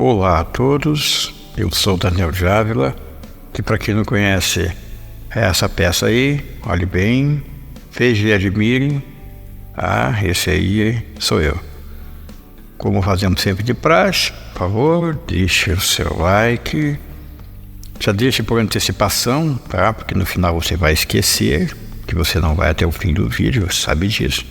Olá a todos, eu sou Daniel Dávila, que para quem não conhece é essa peça aí, olhe bem, veja e admire, esse aí sou eu. Como fazemos sempre de praxe, por favor, deixe o seu like, já deixe por antecipação, tá? Porque no final você vai esquecer, que você não vai até o fim do vídeo, você sabe disso.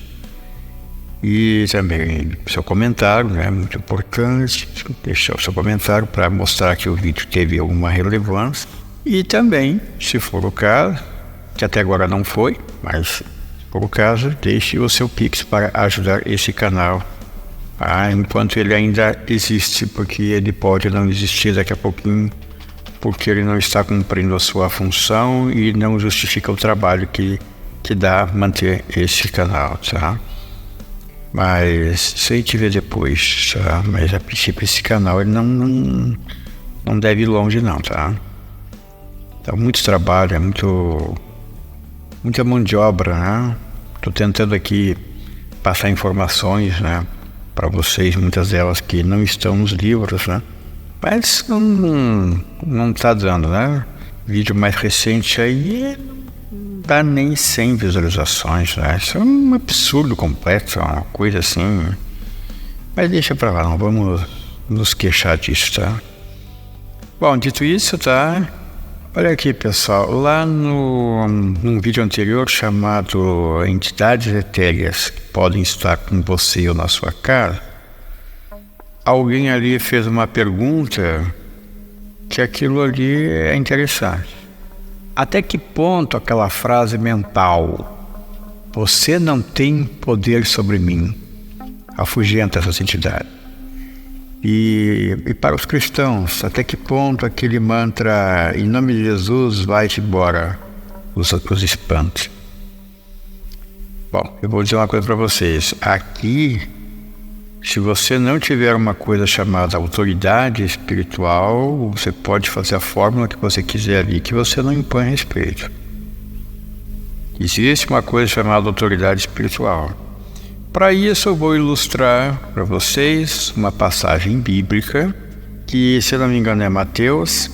E também seu comentário, né, muito importante, deixar o seu comentário para mostrar que o vídeo teve alguma relevância. E também, se for o caso, que até agora não foi, mas se for o caso, deixe o seu Pix para ajudar esse canal, enquanto ele ainda existe, porque ele pode não existir daqui a pouquinho, porque ele não está cumprindo a sua função e não justifica o trabalho que dá manter esse canal, tá? Mas isso aí te vê depois, tá? Mas a princípio esse canal ele não deve ir longe não, tá? Dá muito trabalho, é muita mão de obra, né? Tô tentando aqui passar informações, né, para vocês, muitas delas que não estão nos livros, né? Mas não tá dando, né? Vídeo mais recente aí dá nem 100 visualizações, né? Isso é um absurdo completo, uma coisa assim. Mas deixa pra lá, não vamos nos queixar disso, tá? Bom, dito isso, tá? Olha aqui, pessoal, lá num vídeo anterior chamado Entidades Etéreas que podem estar com você ou na sua casa, alguém ali fez uma pergunta que aquilo ali é interessante. Até que ponto aquela frase mental, você não tem poder sobre mim, afugenta essa entidade? E para os cristãos, até que ponto aquele mantra, em nome de Jesus, vai-te embora, os espantos? Bom, eu vou dizer uma coisa para vocês. Aqui, se você não tiver uma coisa chamada autoridade espiritual, você pode fazer a fórmula que você quiser ali, que você não impõe respeito. Existe uma coisa chamada autoridade espiritual. Para isso eu vou ilustrar para vocês uma passagem bíblica, que se não me engano é Mateus,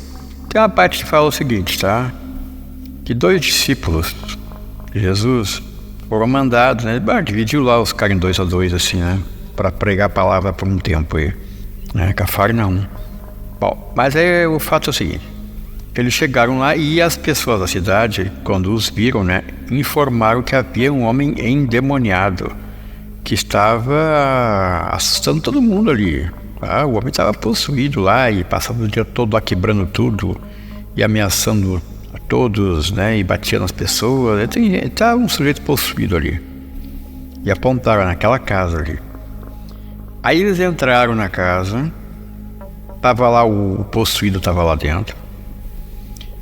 tem uma parte que fala o seguinte, tá? Que 2 discípulos de Jesus foram mandados, né? Dividiu lá os caras em 2 a 2, assim, né? Para pregar a palavra por um tempo aí, né? Cafarnaum. Bom, mas aí o fato é o seguinte, eles chegaram lá e as pessoas da cidade, quando os viram, né, informaram que havia um homem endemoniado que estava assustando todo mundo ali. O homem estava possuído lá e passava o dia todo lá quebrando tudo e ameaçando a todos, né, e batia nas pessoas. Estava um sujeito possuído ali e apontaram naquela casa ali. Aí eles entraram na casa, tava lá o possuído, estava lá dentro.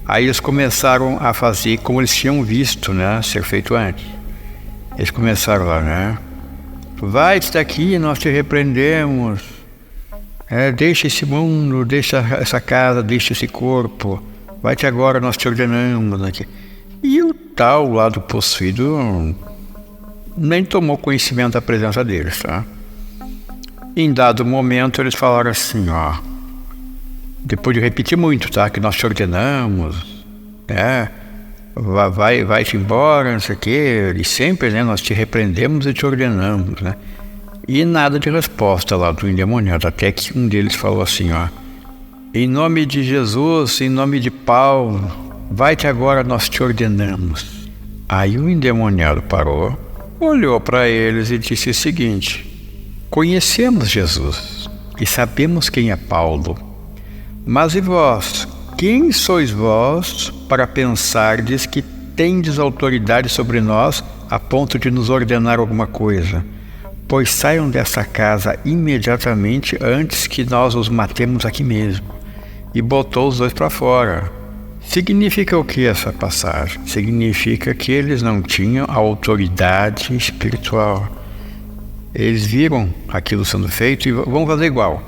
Aí eles começaram a fazer como eles tinham visto, né, ser feito antes. Eles começaram lá, né? Vai-te daqui, nós te repreendemos. Deixa esse mundo, deixa essa casa, deixa esse corpo. Vai-te agora, nós te ordenamos aqui. E o tal lá do possuído nem tomou conhecimento da presença deles, tá? Em dado momento eles falaram assim, depois de repetir muito, tá? Que nós te ordenamos, vai-te embora, não sei o quê. E sempre, né? Nós te repreendemos e te ordenamos, né? E nada de resposta lá do endemoniado, até que um deles falou assim, em nome de Jesus, em nome de Paulo, vai-te agora, nós te ordenamos. Aí o endemoniado parou, olhou para eles e disse o seguinte: conhecemos Jesus e sabemos quem é Paulo, mas e vós, quem sois vós para pensardes que tendes autoridade sobre nós a ponto de nos ordenar alguma coisa? Pois saiam dessa casa imediatamente antes que nós os matemos aqui mesmo. E botou os 2 para fora. Significa o que essa passagem? Significa que eles não tinham a autoridade espiritual. Eles viram aquilo sendo feito e vão fazer igual.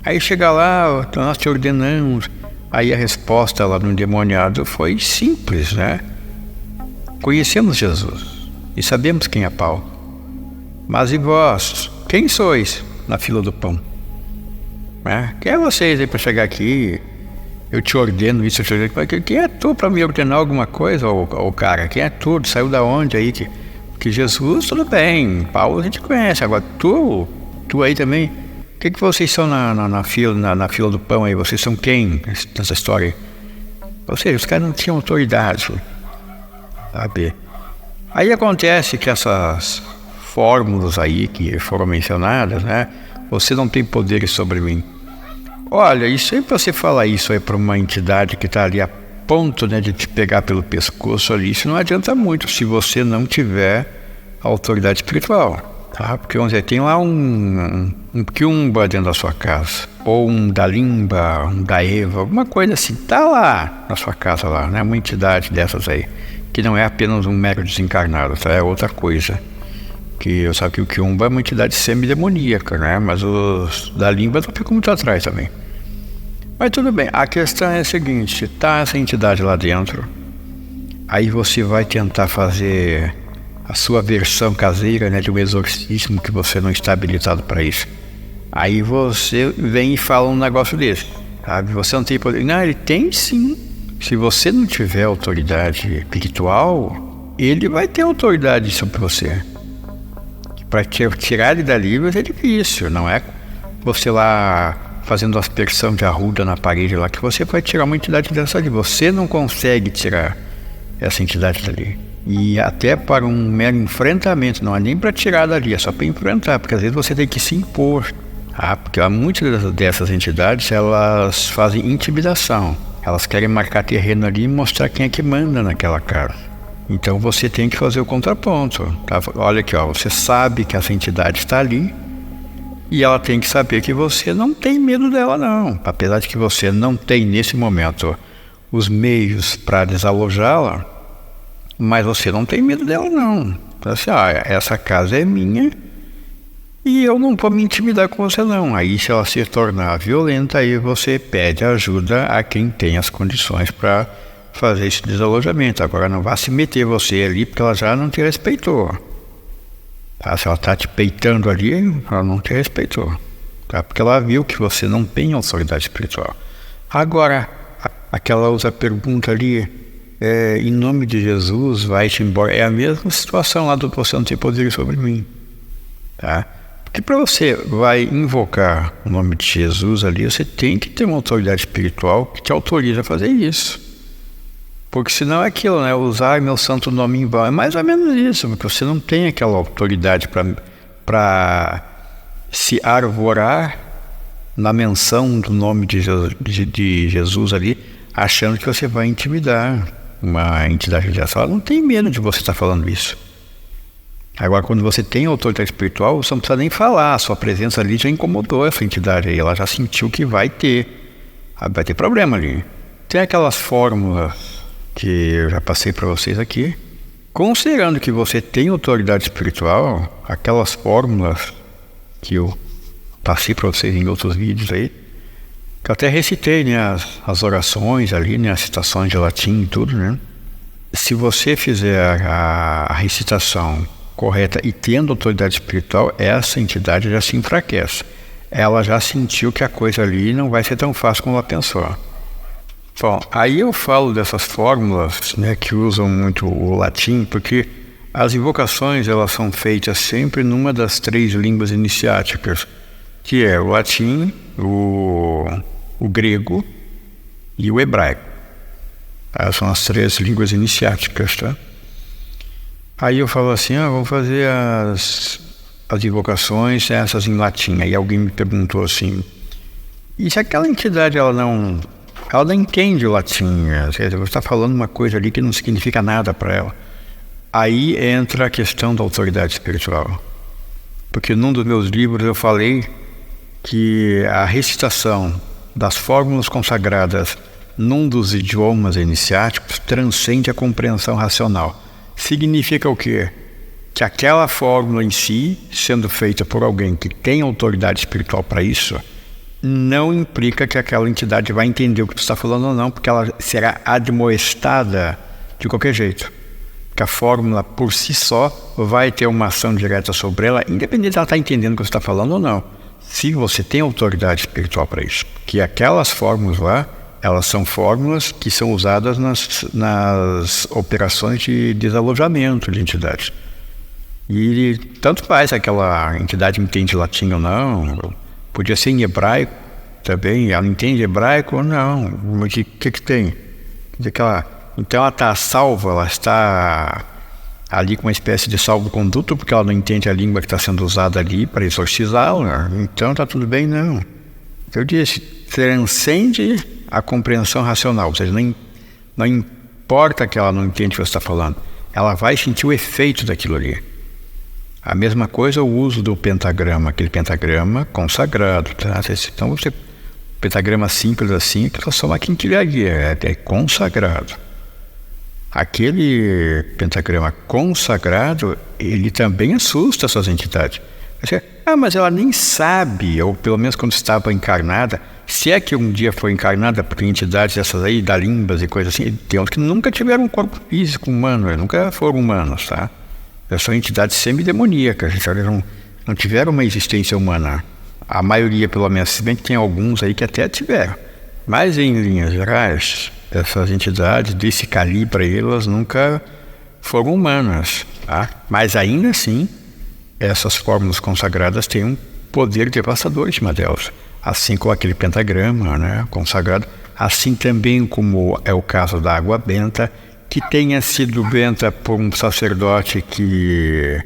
Aí chega lá, nós te ordenamos. Aí a resposta lá no endemoniado foi simples, né? Conhecemos Jesus e sabemos quem é Paulo. Mas e vós, quem sois na fila do pão? né? Quem é vocês aí para chegar aqui? Eu te ordeno isso, eu te ordeno. Quem é tu para me ordenar alguma coisa, ô cara? Quem é tu? Saiu da onde aí? Que Jesus, tudo bem, Paulo a gente conhece, agora tu aí também. O que vocês são na fila do pão aí? Vocês são quem nessa história? Ou seja, os caras não tinham autoridade, sabe? Aí acontece que essas fórmulas aí que foram mencionadas, né? Você não tem poderes sobre mim. Olha, isso aí, para você falar isso aí para uma entidade que está ali a ponto, né, de te pegar pelo pescoço ali, isso não adianta muito se você não tiver autoridade espiritual, tá? Porque vamos dizer, tem lá um quiumba dentro da sua casa, ou um Dalimba, um Daeva, alguma coisa assim, tá lá na sua casa lá, né? Uma entidade dessas aí, que não é apenas um mero desencarnado, tá? É outra coisa. Que eu sabe que o quiumba é uma entidade semidemoníaca, né? Mas os Dalimba não ficam muito atrás também. Mas tudo bem, a questão é a seguinte, tá essa entidade lá dentro, aí você vai tentar fazer a sua versão caseira, né, de um exorcismo que você não está habilitado para isso. Aí você vem e fala um negócio desse, sabe? Você não tem poder. Não, ele tem sim. Se você não tiver autoridade espiritual, ele vai ter autoridade sobre você. Para tirar ele dali vai ser difícil, não é você lá fazendo aspersão de arruda na parede lá que você vai tirar uma entidade dessa ali. Você não consegue tirar essa entidade dali. E até para um mero enfrentamento, não é nem para tirar dali, é só para enfrentar, porque às vezes você tem que se impor. Porque muitas dessas entidades, elas fazem intimidação. Elas querem marcar terreno ali e mostrar quem é que manda naquela casa. Então você tem que fazer o contraponto, tá? Olha aqui, ó, você sabe que essa entidade está ali e ela tem que saber que você não tem medo dela, não. Apesar de que você não tem nesse momento os meios para desalojá-la, mas você não tem medo dela, não. Então, assim, essa casa é minha e eu não vou me intimidar com você, não. Aí se ela se tornar violenta, aí você pede ajuda a quem tem as condições para fazer esse desalojamento. Agora não vá se meter você ali, porque ela já não te respeitou, tá? Se ela está te peitando ali, ela não te respeitou, tá? Porque ela viu que você não tem autoridade espiritual. Agora, aquela outra pergunta ali, em nome de Jesus, vai-te embora. É a mesma situação lá do você não ter poder sobre mim, tá? Porque para você vai invocar o nome de Jesus ali, você tem que ter uma autoridade espiritual que te autoriza a fazer isso. Porque senão é aquilo, né? Usar meu santo nome em vão. É mais ou menos isso, porque você não tem aquela autoridade para se arvorar na menção do nome de Jesus ali, achando que você vai intimidar uma entidade dessa. Ela não tem medo de você estar falando isso. Agora, quando você tem autoridade espiritual, você não precisa nem falar. A sua presença ali já incomodou essa entidade aí. Ela já sentiu que vai ter problema ali. Tem aquelas fórmulas que eu já passei para vocês aqui. Considerando que você tem autoridade espiritual, aquelas fórmulas que eu passei para vocês em outros vídeos aí, que eu até recitei, né, as orações ali, né, as citações de latim e tudo, né? Se você fizer a recitação correta e tendo autoridade espiritual, essa entidade já se enfraquece. Ela já sentiu que a coisa ali não vai ser tão fácil como ela pensou. Bom, aí eu falo dessas fórmulas, né, que usam muito o latim, porque as invocações elas são feitas sempre numa das 3 línguas iniciáticas, que é o latim, o grego e o hebraico. Essas são as 3 línguas iniciáticas, tá? Aí eu falo assim, vamos fazer as invocações, essas em latim. Aí alguém me perguntou assim, e se aquela entidade ela não entende o latim, você está falando uma coisa ali que não significa nada para ela. Aí entra a questão da autoridade espiritual. Porque num dos meus livros eu falei que a recitação das fórmulas consagradas num dos idiomas iniciáticos transcende a compreensão racional. Significa o quê? Que aquela fórmula em si, sendo feita por alguém que tem autoridade espiritual para isso, não implica que aquela entidade vai entender o que tu está falando ou não, porque ela será admoestada de qualquer jeito. Porque a fórmula por si só vai ter uma ação direta sobre ela, independente de ela estar entendendo o que você está falando ou não. se você tem autoridade espiritual para isso. Que aquelas fórmulas lá, elas são fórmulas que são usadas nas operações de desalojamento de entidades. E tanto faz aquela entidade entende latim ou não, podia ser em hebraico também, ela entende hebraico ou não, o que tem? Então ela está salva, ela está ali com uma espécie de salvo-conduto, porque ela não entende a língua que está sendo usada ali para exorcizá-la, então está tudo bem, não. Eu disse, transcende a compreensão racional, ou seja, não importa que ela não entende o que você está falando, ela vai sentir o efeito daquilo ali. A mesma coisa o uso do pentagrama, aquele pentagrama consagrado, tá? Então o pentagrama simples assim, que é só uma quinquilharia, é consagrado. Aquele pentagrama consagrado, ele também assusta essas entidades. Mas ela nem sabe, ou pelo menos quando estava encarnada, se é que um dia foi encarnada por entidades essas aí, da limbas e coisas assim, tem uns que nunca tiveram um corpo físico humano, nunca foram humanos, tá? São entidades semidemoníacas, não tiveram uma existência humana. A maioria, pelo menos, se bem que tem alguns aí que até tiveram. Mas, em linhas gerais, essas entidades desse calibre, elas nunca foram humanas, tá? Mas, ainda assim, essas fórmulas consagradas têm um poder devastador em cima delas. Assim como aquele pentagrama, né, consagrado. Assim também como é o caso da água benta, que tenha sido benta por um sacerdote que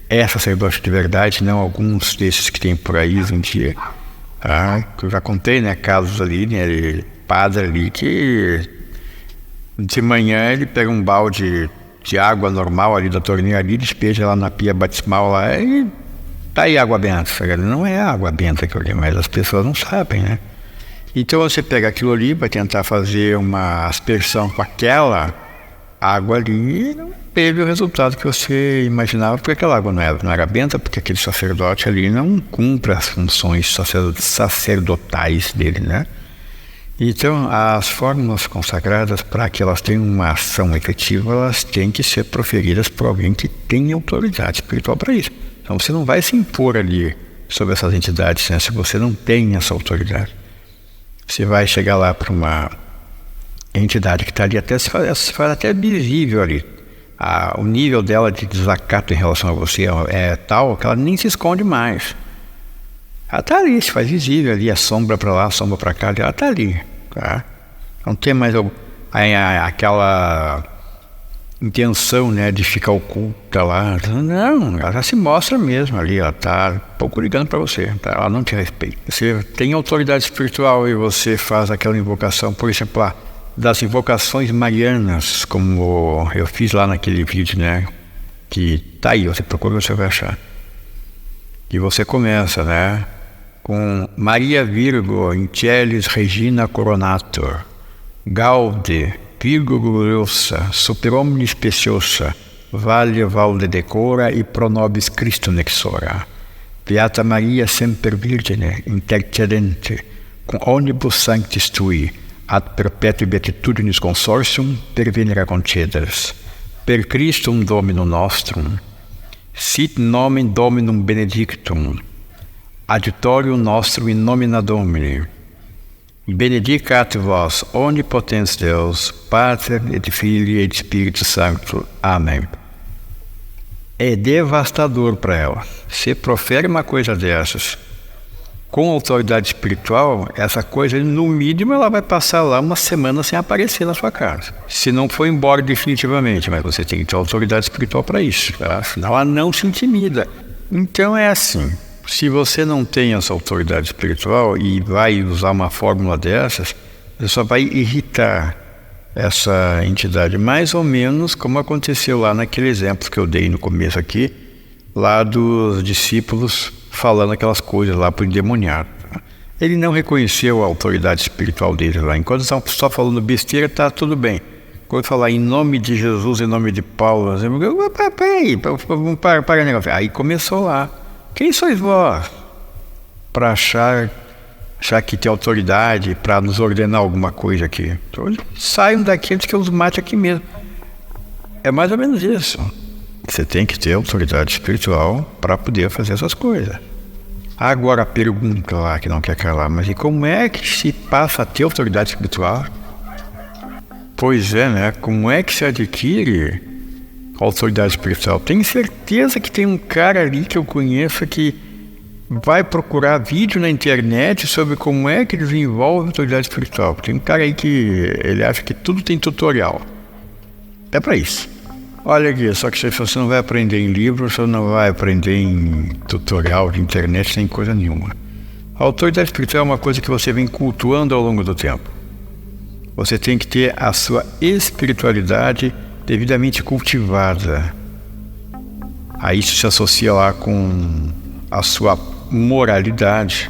é sacerdote de verdade, não alguns desses que tem por aí hoje em dia. Que eu já contei, né, casos ali, né, padre ali que de manhã ele pega um balde de água normal ali da torneira ali, despeja lá na pia batismal lá e tá aí água benta. Não é água benta que eu li, mas as pessoas não sabem, né? Então você pega aquilo ali, vai tentar fazer uma aspersão com aquela água ali, não teve o resultado que você imaginava, porque aquela água não era benta, porque aquele sacerdote ali não cumpre as funções sacerdotais dele, né? Então, as fórmulas consagradas, para que elas tenham uma ação efetiva, elas têm que ser proferidas por alguém que tem autoridade espiritual para isso. Então, você não vai se impor ali sobre essas entidades, né, se você não tem essa autoridade. Você vai chegar lá para uma entidade que está ali, até se faz até visível ali. O nível dela de desacato em relação a você é tal que ela nem se esconde mais. Ela está ali, se faz visível ali, a sombra para lá, a sombra para cá, ela está ali, tá? Não tem mais aquela intenção, né, de ficar oculta lá. Não, ela já se mostra mesmo ali, ela está pouco ligando para você, tá? Ela não te respeita. Você tem autoridade espiritual e você faz aquela invocação, por exemplo, das invocações marianas, como eu fiz lá naquele vídeo, né, que tá aí, você procura, você vai achar. E você começa, né, com Maria Virgo in Celis Regina Coronator, Gaude, Virgo gloriosa, super omnis speciosa, valde decora e pro nobis Christo nexora. Beata Maria semper Virgine, intercedente, com omnibus sanctis tui, ad perpetui beatitudinis consortium pervenere concederes. Per Christum Dominum nostrum, sit nomen Dominum benedictum, adiutorium nostrum in nomine Domini. Benedicat vos omnipotens Deus, Pater et Filii et Spiritus Sancto. Amém. É devastador para ela. Você profere uma coisa dessas com autoridade espiritual, essa coisa, no mínimo, ela vai passar lá uma semana sem aparecer na sua casa. Se não for embora definitivamente, mas você tem que ter autoridade espiritual para isso, tá? Senão ela não se intimida. Então é assim, se você não tem essa autoridade espiritual e vai usar uma fórmula dessas, você só vai irritar essa entidade, mais ou menos como aconteceu lá naquele exemplo que eu dei no começo aqui, lá dos discípulos falando aquelas coisas lá para o endemoniado. Ele não reconheceu a autoridade espiritual dele lá. Enquanto estão só falando besteira, tá tudo bem. Quando falar em nome de Jesus, em nome de Paulo, peraí, para o negócio. Aí começou lá. Quem sois vós para achar que tem autoridade para nos ordenar alguma coisa aqui? Então, saiam daqui antes que eu os mate aqui mesmo. É mais ou menos isso. Você tem que ter autoridade espiritual para poder fazer essas coisas. Agora a pergunta lá que não quer calar, mas e como é que se passa a ter autoridade espiritual? Pois é, né? Como é que se adquire autoridade espiritual? Tenho certeza que tem um cara ali que eu conheço que vai procurar vídeo na internet sobre como é que desenvolve autoridade espiritual. Tem um cara aí que ele acha que tudo tem tutorial. É para isso. Olha aqui, só que você não vai aprender em livro, você não vai aprender em tutorial de internet, sem coisa nenhuma. A autoridade espiritual é uma coisa que você vem cultuando ao longo do tempo. Você tem que ter a sua espiritualidade devidamente cultivada. A isso se associa lá com a sua moralidade.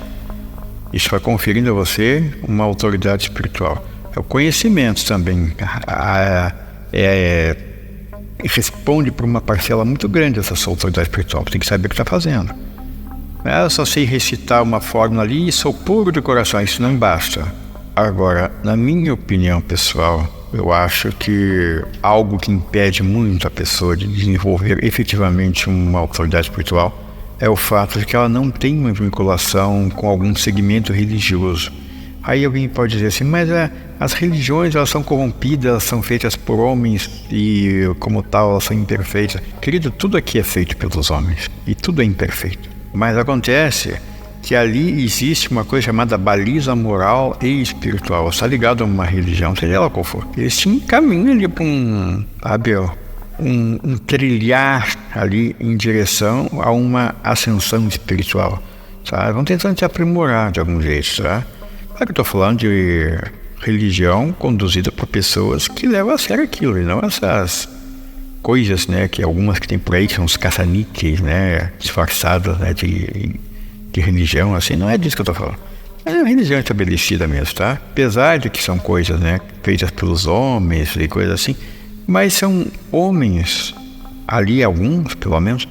Isso vai conferindo a você uma autoridade espiritual. É o conhecimento também. Responde por uma parcela muito grande dessa sua autoridade espiritual. Você tem que saber o que está fazendo. Eu só sei recitar uma fórmula ali e sou puro de coração. Isso não basta. Agora, na minha opinião pessoal, eu acho que algo que impede muito a pessoa de desenvolver efetivamente uma autoridade espiritual é o fato de que ela não tem uma vinculação com algum segmento religioso. Aí alguém pode dizer assim, mas as religiões elas são corrompidas, elas são feitas por homens e como tal elas são imperfeitas. Querido, tudo aqui é feito pelos homens e tudo é imperfeito. Mas acontece que ali existe uma coisa chamada baliza moral e espiritual. Está ligado a uma religião, seja ela qual for. Eles tinham um caminho ali para um trilhar ali em direção a uma ascensão espiritual. Sabe? Vão tentando se aprimorar de algum jeito, tá? Claro que eu estou falando de religião conduzida por pessoas que levam a sério aquilo, e não essas coisas, né, que algumas que tem por aí, que são os caça-níqueis, né, disfarçados, né, de religião, assim, não é disso que eu estou falando. É uma religião estabelecida mesmo, tá? Apesar de que são coisas, né, feitas pelos homens e coisas assim, mas são homens, ali alguns, pelo menos,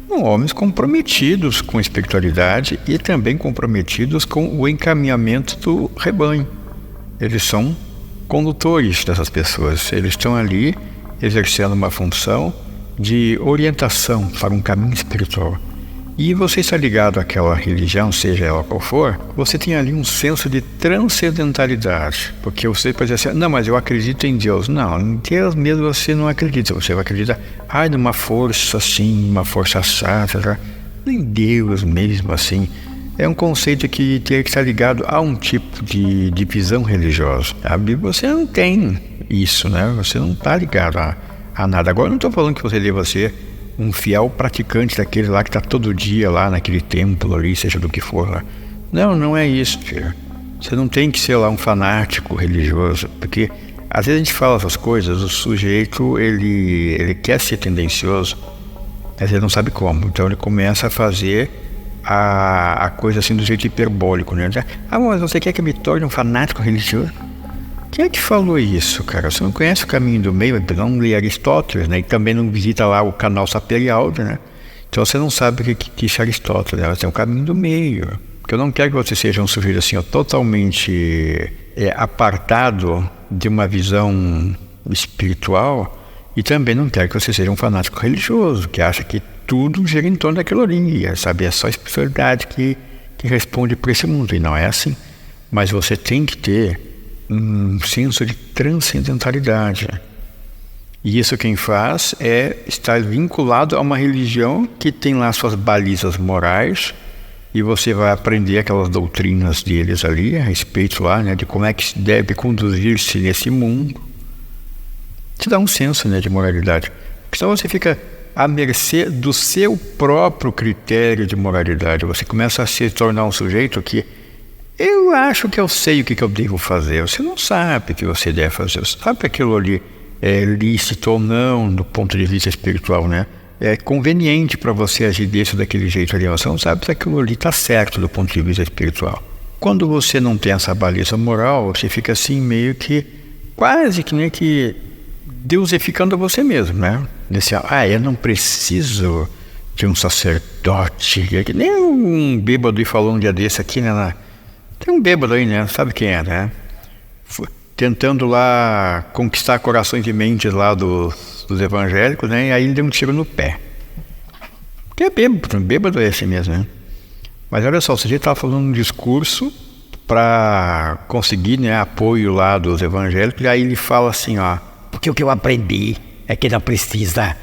são homens comprometidos com a espiritualidade e também comprometidos com o encaminhamento do rebanho. Eles são condutores dessas pessoas, eles estão ali exercendo uma função de orientação para um caminho espiritual. E você está ligado àquela religião, seja ela qual for, você tem ali um senso de transcendentalidade. Porque você pode dizer assim, não, mas eu acredito em Deus. Não, em Deus mesmo você não acredita. Você vai acreditar, numa força assim, uma força sacra. Em Deus mesmo assim. É um conceito que tem que estar ligado a um tipo de visão religiosa. Sabe? Você não tem isso, né? Você não está ligado a nada. Agora eu não estou falando que você deva ser um fiel praticante daquele lá que está todo dia lá naquele templo ali, seja do que for lá. Não, não é isso, filho. Você não tem que ser lá um fanático religioso, porque às vezes a gente fala essas coisas, o sujeito, ele quer ser tendencioso, mas ele não sabe como. Então ele começa a fazer a coisa assim do jeito hiperbólico, né? Mas você quer que eu me torne um fanático religioso? Quem é que falou isso, cara? Você não conhece o caminho do meio, não lê Aristóteles, né? E também não visita lá o canal Saperial, né? Então você não sabe o que disse Aristóteles, né? Você tem um caminho do meio. Porque eu não quero que você seja um sujeito assim, totalmente apartado de uma visão espiritual, e também não quero que você seja um fanático religioso, que acha que tudo gira em torno daquilo ali, sabe? É só a espiritualidade que responde por esse mundo, e não é assim. Mas você tem que ter um senso de transcendentalidade. E isso quem faz é estar vinculado a uma religião que tem lá suas balizas morais, e você vai aprender aquelas doutrinas deles ali a respeito lá, né, de como é que se deve conduzir-se nesse mundo. Te dá um senso, né, de moralidade. Porque senão você fica à mercê do seu próprio critério de moralidade. Você começa a se tornar um sujeito que eu acho que eu sei o que eu devo fazer. Você não sabe o que você deve fazer. Você sabe que aquilo ali é lícito ou não do ponto de vista espiritual, né? É conveniente para você agir desse ou daquele jeito ali. Você não sabe se aquilo ali está certo do ponto de vista espiritual. Quando você não tem essa baliza moral, você fica assim meio que, quase que nem que deusificando você mesmo, né? Eu não preciso de um sacerdote. Nem um bêbado falou um dia desse aqui, né? Tem um bêbado aí, né? Sabe quem é, né? Tentando lá conquistar corações e mentes lá dos evangélicos, né? E aí ele deu um tiro no pé. Que é bêbado é esse mesmo, né? Mas olha só, o sujeito estava fazendo um discurso para conseguir, né, apoio lá dos evangélicos, e aí ele fala assim, ó, porque o que eu aprendi é que não precisa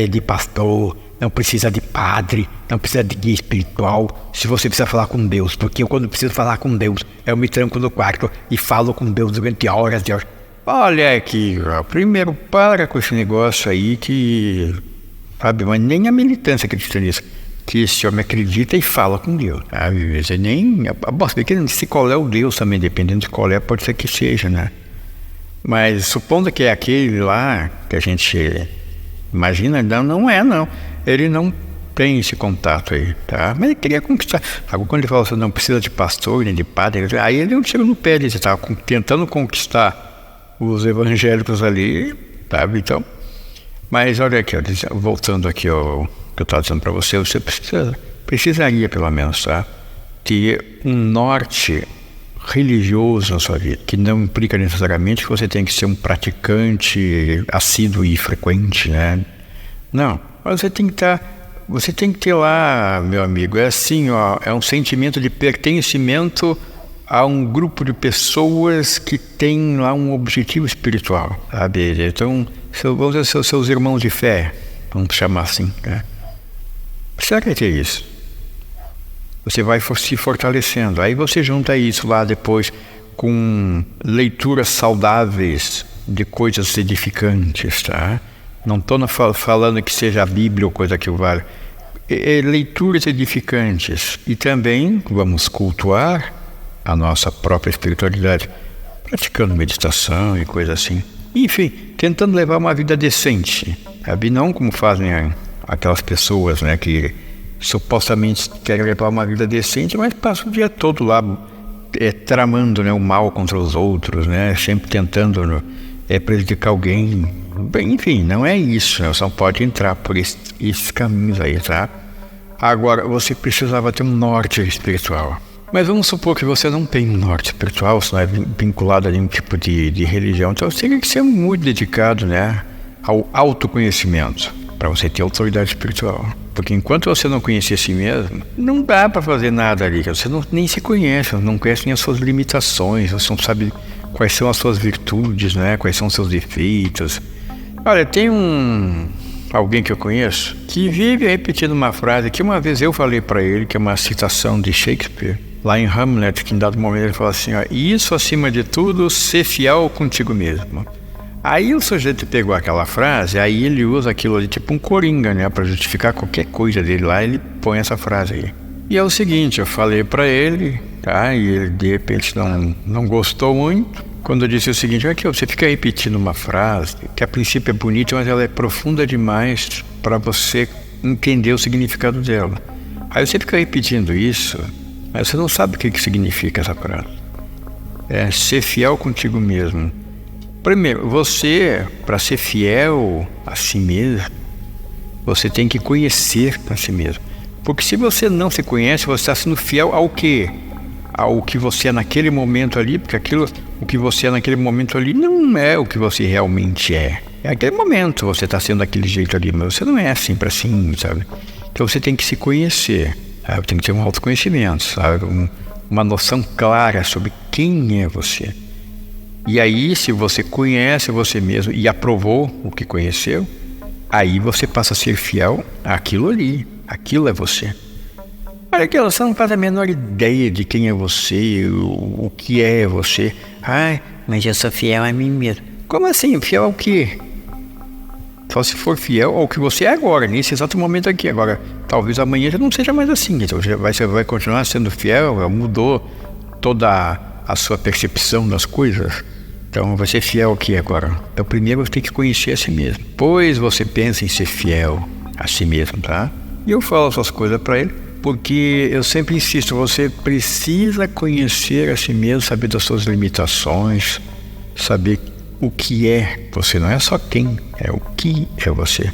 de pastor, não precisa de padre, não precisa de guia espiritual, se você precisa falar com Deus, porque eu, quando preciso falar com Deus, eu me tranco no quarto e falo com Deus durante horas e horas. Olha aqui, ó, primeiro para com esse negócio aí que, sabe, mas nem a militância acredita nisso, que esse homem acredita e fala com Deus, sabe, você nem, se qual é o Deus também, dependendo de qual é, pode ser que seja, né, mas supondo que é aquele lá, que a gente imagina, não é, ele não tem esse contato aí, tá? Mas ele queria conquistar. Sabe, quando ele fala assim, não precisa de pastor nem de padre, aí ele não chega no pé dele, estava tentando conquistar os evangélicos ali, sabe? Então, mas olha aqui, ó, voltando aqui ao que eu estava dizendo para você, você precisaria pelo menos, tá? Ter um norte religioso na sua vida, que não implica necessariamente que você tem que ser um praticante assíduo e frequente, né? Não, você tem que ter lá, meu amigo, é assim, ó, é um sentimento de pertencimento a um grupo de pessoas que tem lá um objetivo espiritual, sabe? Então, vamos dizer, seus irmãos de fé, vamos chamar assim, né? Precisa ter isso. Você vai se fortalecendo. Aí você junta isso lá depois com leituras saudáveis de coisas edificantes, tá? Não estou falando que seja a Bíblia ou coisa que vale. Leituras edificantes. E também vamos cultuar a nossa própria espiritualidade, praticando meditação e coisa assim. Enfim, tentando levar uma vida decente, sabe? Não como fazem aquelas pessoas, né, que supostamente querem levar uma vida decente, mas passam o dia todo lá tramando, né, o mal contra os outros, né, sempre tentando prejudicar alguém. Bem, enfim, não é isso, né, você não pode entrar por esses caminhos aí, tá? Agora, você precisava ter um norte espiritual. Mas vamos supor que você não tem um norte espiritual, você não é vinculado a nenhum tipo de religião, então você tem que ser muito dedicado, né, ao autoconhecimento, para você ter autoridade espiritual. Porque enquanto você não conhecer a si mesmo, não dá para fazer nada ali. Você nem se conhece, não conhece nem as suas limitações, você não sabe quais são as suas virtudes, né? Quais são os seus defeitos. Olha, tem alguém que eu conheço que vive repetindo uma frase que uma vez eu falei para ele, que é uma citação de Shakespeare, lá em Hamlet, que em dado momento ele fala assim, ó, isso acima de tudo, ser fiel contigo mesmo. Aí o sujeito pegou aquela frase, aí ele usa aquilo ali tipo um coringa, né? Pra justificar qualquer coisa dele lá, ele põe essa frase aí. E é o seguinte, eu falei pra ele, tá? E ele de repente não gostou muito. Quando eu disse o seguinte, aqui você fica repetindo uma frase que a princípio é bonita, mas ela é profunda demais para você entender o significado dela. Aí você fica repetindo isso, mas você não sabe o que significa essa frase. É ser fiel contigo mesmo. Primeiro, você, para ser fiel a si mesmo, você tem que conhecer a si mesmo. Porque se você não se conhece, você está sendo fiel ao quê? Ao que você é naquele momento ali, porque o que você é naquele momento ali não é o que você realmente é. É aquele momento, você está sendo daquele jeito ali, mas você não é sempre assim, sabe? Então você tem que se conhecer, sabe? Tem que ter um autoconhecimento, sabe? Uma noção clara sobre quem é você. E aí, se você conhece você mesmo e aprovou o que conheceu, aí você passa a ser fiel àquilo ali. Aquilo é você. Olha aqui, você não faz a menor ideia de quem é você, o que é você. Ai, mas eu sou fiel a mim mesmo. Como assim? Fiel ao quê? Só se for fiel ao que você é agora, nesse exato momento aqui. Agora, talvez amanhã já não seja mais assim. Então você vai continuar sendo fiel, mudou toda a sua percepção das coisas. Então, vai ser fiel aqui agora. Então, primeiro você tem que conhecer a si mesmo. Depois você pensa em ser fiel a si mesmo, tá? E eu falo essas coisas para ele, porque eu sempre insisto, você precisa conhecer a si mesmo, saber das suas limitações, saber o que é você. Não é só quem, é o que é você.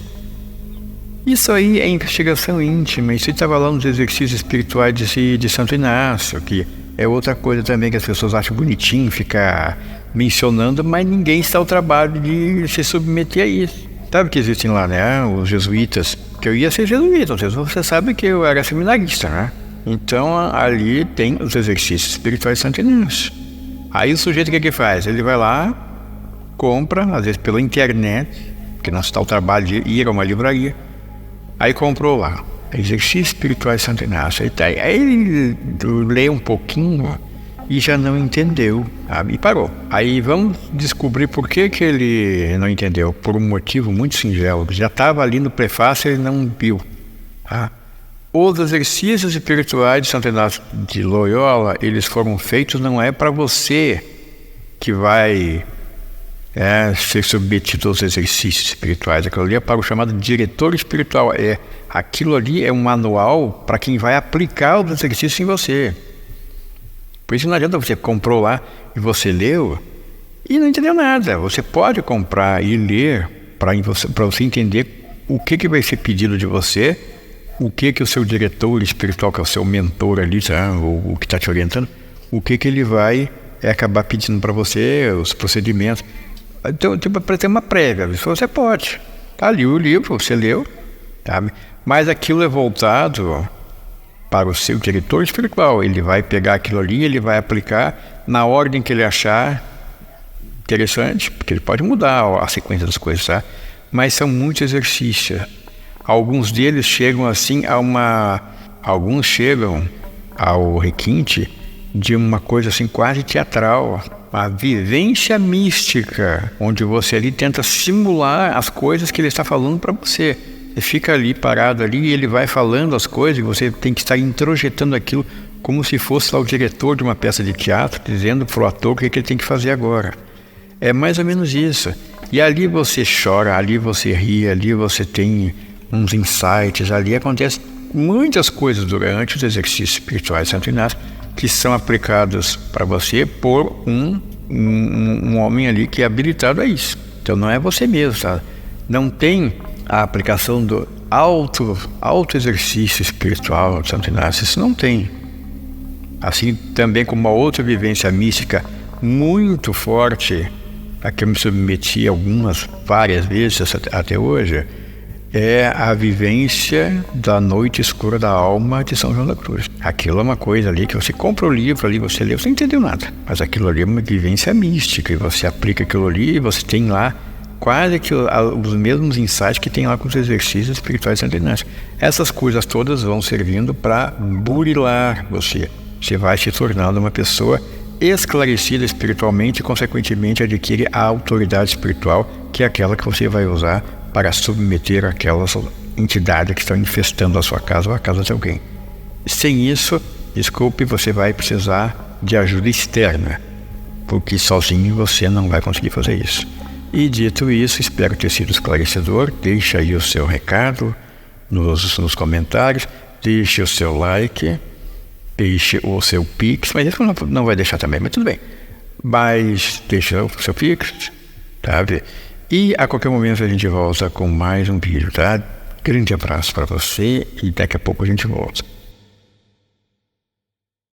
Isso aí é investigação íntima. Isso estava lá nos exercícios espirituais de Santo Inácio, que é outra coisa também que as pessoas acham bonitinho ficar mencionando, mas ninguém está ao trabalho de se submeter a isso. Sabe que existem lá, né, os jesuítas, que eu ia ser jesuíta, você sabe que eu era seminarista, né? Então ali tem os exercícios espirituais de Santo Inácio. Aí o sujeito o que faz? Ele vai lá, compra, às vezes pela internet, porque não está o trabalho de ir a uma livraria. Aí comprou lá, Exercícios Espirituais de Santo Inácio. Aí ele lê um pouquinho e já não entendeu, sabe? E parou. Aí vamos descobrir por que ele não entendeu. Por um motivo muito singelo. Já estava ali no prefácio e ele não viu. Tá? Os exercícios espirituais de Santo Inácio de Loyola, eles foram feitos, não é para você que vai ser submetido aos exercícios espirituais. Aquilo ali é para o chamado diretor espiritual. Aquilo ali é um manual para quem vai aplicar os exercícios em você. Por isso não adianta você comprou lá e você leu e não entendeu nada. Você pode comprar e ler para você entender o que vai ser pedido de você, o que o seu diretor espiritual, que é o seu mentor ali, o que está te orientando, o que ele vai acabar pedindo para você, os procedimentos. Então, para ter uma prévia, você pode. Está ali o livro, você leu, sabe? Mas aquilo é voltado para o seu diretor espiritual. Ele vai pegar aquilo ali, ele vai aplicar na ordem que ele achar interessante, porque ele pode mudar a sequência das coisas, tá? Mas são muitos exercícios. Alguns deles chegam assim alguns chegam ao requinte de uma coisa assim quase teatral, a vivência mística, onde você ali tenta simular as coisas que ele está falando para você. Você fica ali parado ali e ele vai falando as coisas e você tem que estar introjetando aquilo como se fosse lá o diretor de uma peça de teatro dizendo para o ator o que ele tem que fazer agora. É mais ou menos isso. E ali você chora, ali você ri, ali você tem uns insights, ali acontecem muitas coisas durante os exercícios espirituais de Santo Inácio que são aplicados para você por um homem ali que é habilitado a isso. Então não é você mesmo, tá? Não tem a aplicação do auto exercício espiritual de Santo Inácio, isso não tem. Assim também como uma outra vivência mística muito forte, a que eu me submeti várias vezes até hoje, é a vivência da noite escura da alma de São João da Cruz. Aquilo é uma coisa ali que você compra o livro ali, você lê, você não entendeu nada. Mas aquilo ali é uma vivência mística e você aplica aquilo ali e você tem lá quase que os mesmos insights que tem lá com os exercícios espirituais de Santo Inácio. Essas coisas todas vão servindo para burilar você. Você vai se tornando uma pessoa esclarecida espiritualmente e, consequentemente, adquire a autoridade espiritual, que é aquela que você vai usar para submeter aquelas entidades que estão infestando a sua casa ou a casa de alguém. Sem isso, desculpe, você vai precisar de ajuda externa, porque sozinho você não vai conseguir fazer isso. E dito isso, espero ter sido esclarecedor. Deixe aí o seu recado nos comentários, deixe o seu like, deixe o seu Pix, mas isso não vai deixar também, mas tudo bem. Mas deixe o seu Pix, tá? E a qualquer momento a gente volta com mais um vídeo, tá? Grande abraço para você e daqui a pouco a gente volta.